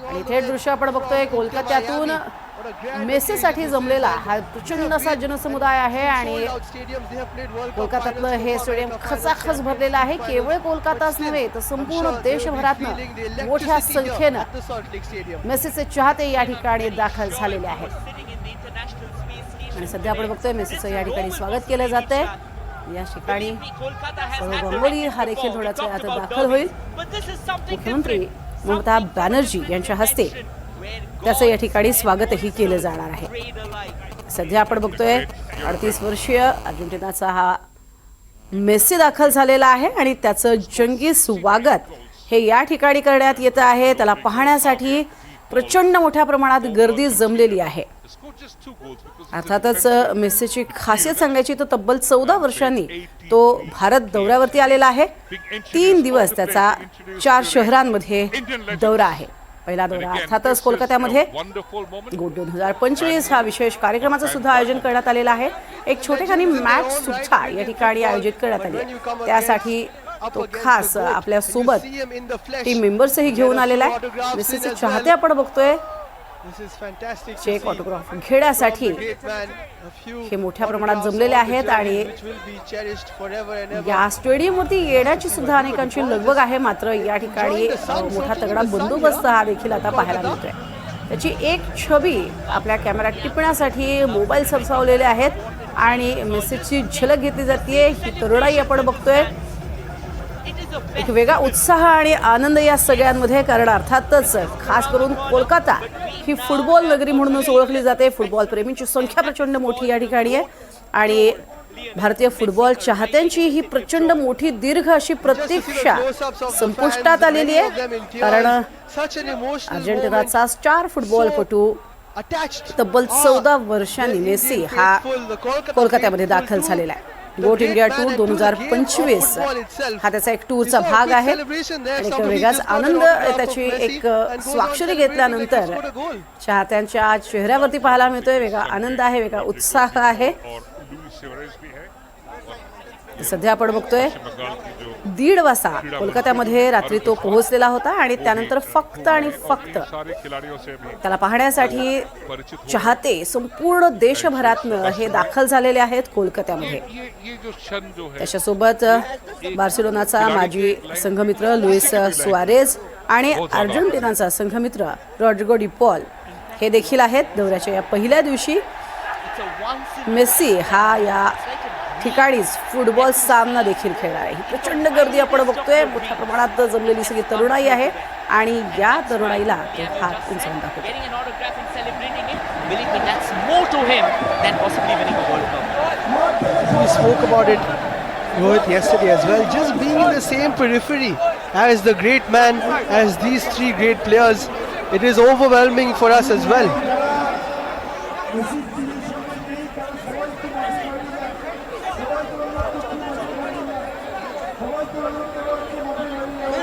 आणि थेट दृश्य आपण बघतोय कोलकात्यातून मेसीसाठी जमलेला हा प्रचंड असा जनसमुदाय आहे आणि कोलकात्यातलं हे स्टेडियम खचाखच भरलेलं आहे. केवळ कोलकाताच नव्हे तर संपूर्ण देशभरातनं मोठ्या संख्येनं मेसीचे चाहते या ठिकाणी दाखल झालेले आहेत आणि सध्या आपण बघतोय मेसीचं या ठिकाणी स्वागत केलं जातंय. या ठिकाणी गंगोली हा देखील थोड्याच वेळात दाखल होईल. मुख्यमंत्री ममता बॅनर्जी यांच्या हस्ते त्याचं या ठिकाणी स्वागतही केलं जाणार आहे. सध्या आपण बघतोय 38 वर्षीय अर्जेंटिनाचा हा मेसी दाखल झालेला आहे आणि त्याचं जंगी स्वागत हे या ठिकाणी करण्यात येत आहे. त्याला पाहण्यासाठी प्रचंड मोठ्या प्रमाणात गर्दी जमलेली आहे. अर्थातच मेसीची खासियत सांगायची तर तब्बल 14 वर्षांनी तो भारत दौऱ्यावरती आलेला आहे. 3 दिवस त्याचा 4 शहरांमध्ये दौरा आहे. पहिला दौरा अर्थातच कोलकात्यामध्ये गोड 2025 हा विशेष कार्यक्रमाचं सुद्धा आयोजन करण्यात आलेलं आहे. एक छोटेखानी मॅच सुद्धा या ठिकाणी आयोजित करण्यात आली. त्यासाठी तो खास आपल्या सोबत टीम मेंबर्सही घेऊन आलेला आहे. मेसीचे चाहते आपण बघतोय चेक ऑटोग्राफ घेण्यासाठी हे मोठ्या प्रमाणात जमलेले आहेत आणि या स्टेडियमवरती येण्याची सुद्धा अनेकांची लगबग आहे. मात्र या ठिकाणी मोठा तगडा बंदोबस्त हा देखील आता पाहायला मिळतोय. त्याची एक छबी आपल्या कॅमेऱ्यात टिपण्यासाठी मोबाईल सरसावलेले आहेत आणि मेसेजची झलक घेतली जाते. ही तरुणाई आपण बघतोय. एक वेगळा उत्साह आणि आनंद या सगळ्यांमध्ये, कारण अर्थातच खास करून कोलकाता ही फुटबॉल नगरी म्हणूनच ओळखली जाते. फुटबॉल प्रेमींची संख्या प्रचंड मोठी या ठिकाणी आहे आणि भारतीय फुटबॉल चाहत्यांची ही प्रचंड मोठी दीर्घ अशी प्रतीक्षा संपुष्टात आलेली आहे. कारण अर्जेंटिनाचा स्टार फुटबॉलपटू तब्बल 14 वर्षांनी मेसी हा कोलकात्यामध्ये दाखल झालेला आहे. गोट इंडिया टूर 2025 हा त्याचा एक टूरचा भाग आहे. एक वेगळाच आनंद त्याची एक स्वाक्षरी घेतल्यानंतर चाहत्यांच्या चेहऱ्यावरती पाहायला मिळतोय. वेगळा आनंद आहे, वेगळा उत्साह आहे. सध्या आपण बघतोय 1:30 वाजता कोलकात्यामध्ये रात्री तो पोहोचलेला होता आणि त्यानंतर फक्त आणि फक्त त्याला पाहण्यासाठी चाहते संपूर्ण देशभरातनं हे दाखल झालेले आहेत कोलकात्यामध्ये. त्याच्यासोबत बार्सिलोनाचा माजी संघमित्र लुईस सुआरेझ आणि अर्जेंटिनाचा संघमित्र रॉड्रिगो डी पॉल हे देखील आहेत. दौऱ्याच्या या पहिल्या दिवशी मेसी हा या ठिकाणीच फुटबॉल सामना देखील खेळणार आहे. ही प्रचंड गर्दी आपण बघतोय. मोठ्या प्रमाणात जमलेली सगळी तरुणाई आहे आणि या तरुणाईला तो हात उंचावून दाखवतो. We spoke about it, Rohit, yesterday as well. Just being in the same periphery as the great man, as these three great players, it is overwhelming for us as well.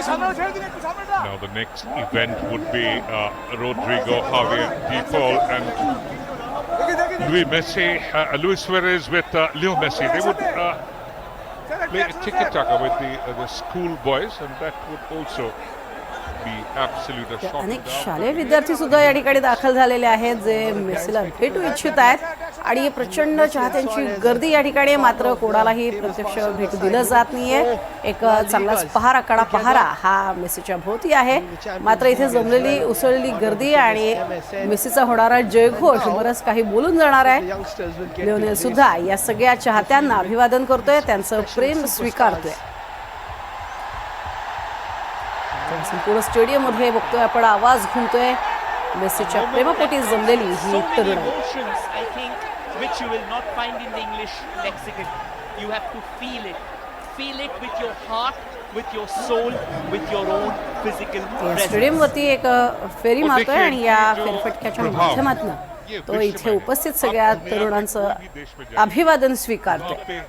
Now the next event would be Rodrigo, Javier, De Paul and Luis Suarez with Leo Messi. They would play a tiki-taka with the school boys, and that would also be absolute a shock. अनेक शालेय विद्यार्थी सुद्धा या ठिकाणी दाखल झालेले आहेत जे मेसीला भेटू इच्छित आहेत आणि प्रचंड चाहत्यांची गर्दी या ठिकाणी. मात्र कोणालाही प्रत्यक्ष भेट दिलं जात नाहीये. एक चांगलाच कडा पहारा हा मेसीच्या भोवती आहे. मात्र इथे जमलेली उसळलेली गर्दी आणि मेसीचा होणारा जयघोष बरंच काही बोलून जाणार आहे. लिओनेल सुद्धा या सगळ्या चाहत्यांना अभिवादन करतोय, त्यांचं प्रेम स्वीकारतोय. संपूर्ण स्टेडियम मध्ये बघतोय आपण आवाज घुमतोय. मेसीच्या प्रेमापोटी जमलेली ही तरुणाई. Which you will not find in the English lexicon. You have to feel it. Feel it with your heart, with your soul, with your own physical presence. Stadium वरती एक फेरी मारतोय आणि या फेरफटक्याच्या माध्यमातून तो इथे उपस्थित सगळ्या तरुणांचं अभिवादन स्वीकारतोय.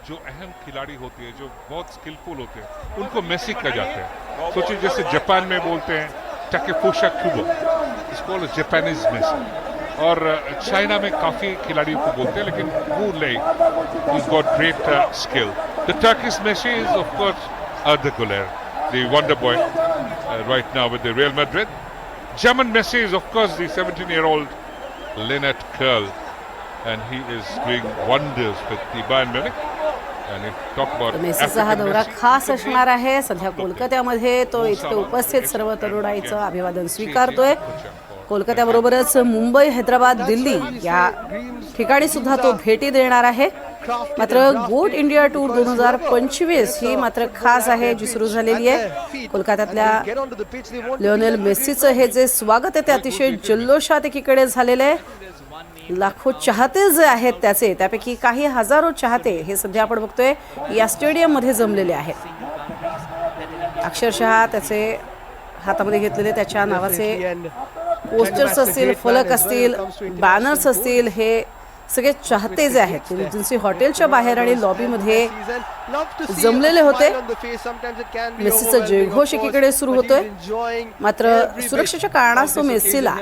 जो अहम खिलाड़ी होते हैं, जो बहुत स्किलफुल होते हैं, उनको मेसी कहा जाते हैं. सोचिए जैसे जापान में बोलते हैं टाकेफुसा कुबो, इसको जापानीज मेसी. और चाइना में काफ़ी खिलाड़ियों को बोलते हैं, लेकिन वो ले he's got great skill. The Turkish Messi is of course Arda Güler, the wonder boy right now with the Real Madrid. German Messi is of course the 17-year-old Lennart Kerl, and he is doing wonders with the Bayern Munich. And if talk about मेसीचा हा African दौरा Messi, खास असणार आहे. सध्या कोलकात्यामध्ये तो इथे उपस्थित सर्व तरुणाईचं अभिवादन स्वीकारतोय. कोलकात्याबरोबरच मुंबई, हैदराबाद, दिल्ली या ठिकाणी सुद्धा तो भेटी देणार आहे. मात्र गोट इंडिया टूर 2025 ही मात्र खास आहे जी सुरू झालेली आहे. कोलकात्यातल्या लिओनेल मेसीचं हे जे स्वागत आहे ते अतिशय जल्लोषात एकीकडे झालेलं आहे. लाखो चाहते जे आहेत त्याचे, त्यापैकी काही हजारो चाहते हे सध्या आपण बघतोय या स्टेडियममध्ये जमलेले आहेत. अक्षरशः त्याचे हातामध्ये घेतलेले त्याच्या नावाचे पोस्टर्स असतील, फलक असतील, बॅनर्स असतील, हे सगळे चाहते जे आहेत त्यांचे हॉटेलच्या बाहेर आणि लॉबीमध्ये जमलेले होते. मेसीचा जयघोष एकीकडे सुरू होतोय. मात्र सुरक्षेच्या कारणास्तव मेसीला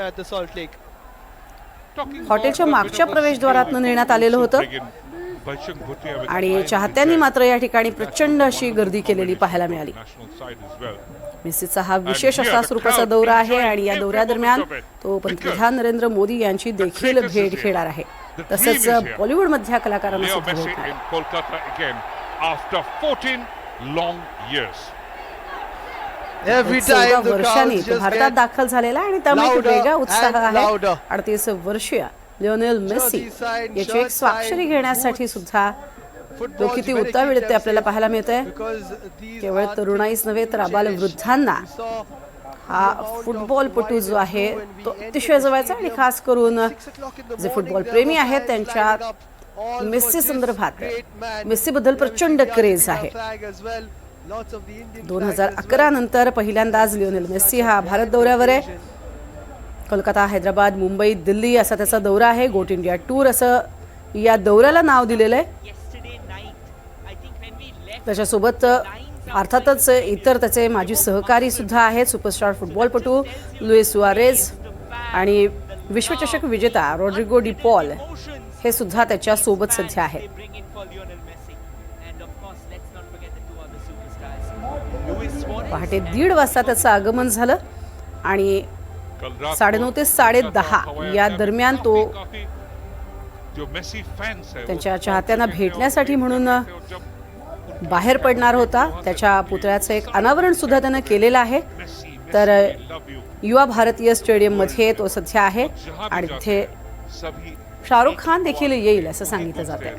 हॉटेलच्या मागच्या प्रवेशद्वारातून नेण्यात आलेलं होतं आणि चाहत्यांनी मात्र या ठिकाणी प्रचंड अशी गर्दी केलेली पाहायला मिळाली. मेसीचा हा विशेष असा स्वरूपाचा दौरा आहे आणि या दौऱ्यादरम्यान तो पंतप्रधान नरेंद्र मोदी यांची देखील भेट घेणार आहे. तसंच बॉलिवूडमधल्या कलाकारांना सुद्धा भेटणार. Every 14 time the वर्षांनी crowds तो just भारतात get दाखल झालेला आणि त्यामुळे एक louder वेगळा उत्साह and आहे. louder. 38 वर्षीय लिओनेल मेसी याची एक स्वाक्षरी घेण्यासाठी सुद्धा तो किती उतावीळ ते आपल्याला पाहायला मिळतंय. केवळ तरुणाईच नव्हे तर आबाल वृद्धांना हा फुटबॉलपटू जो आहे तो अतिशय जवळचा आणि खास करून जे फुटबॉल प्रेमी आहेत त्यांच्या मेसी संदर्भात मेसीबद्दल प्रचंड क्रेज आहे. 2011 नंतर पहिल्यांदाच लिओनेल मेसी हा भारत दौऱ्यावर आहे. कोलकाता, हैदराबाद, मुंबई, दिल्ली असा त्याचा दौरा आहे. गोट इंडिया टूर असं या दौऱ्याला नाव दिलेलं आहे. त्याच्यासोबत अर्थातच इतर त्याचे माजी सहकारी सुद्धा आहेत. सुपरस्टार फुटबॉलपटू लुईस सुआरेझ आणि विश्वचषक विजेता रॉड्रिगो डी पॉल हे सुद्धा त्याच्या सोबत सध्या आहेत. पहाटे 1:30 वाजता त्याचं आगमन झालं आणि 9:30 ते 10:30 या दरम्यान तो त्यांच्या चाहत्यांना भेटण्यासाठी म्हणून बाहेर पडणार होता. त्याच्या पुतळ्याचं एक अनावरण सुद्धा त्यानं केलेलं आहे. तर युवा भारतीय स्टेडियम मध्ये तो सध्या आहे आणि तिथे शाहरुख खान देखील येईल असं सांगितलं जातं.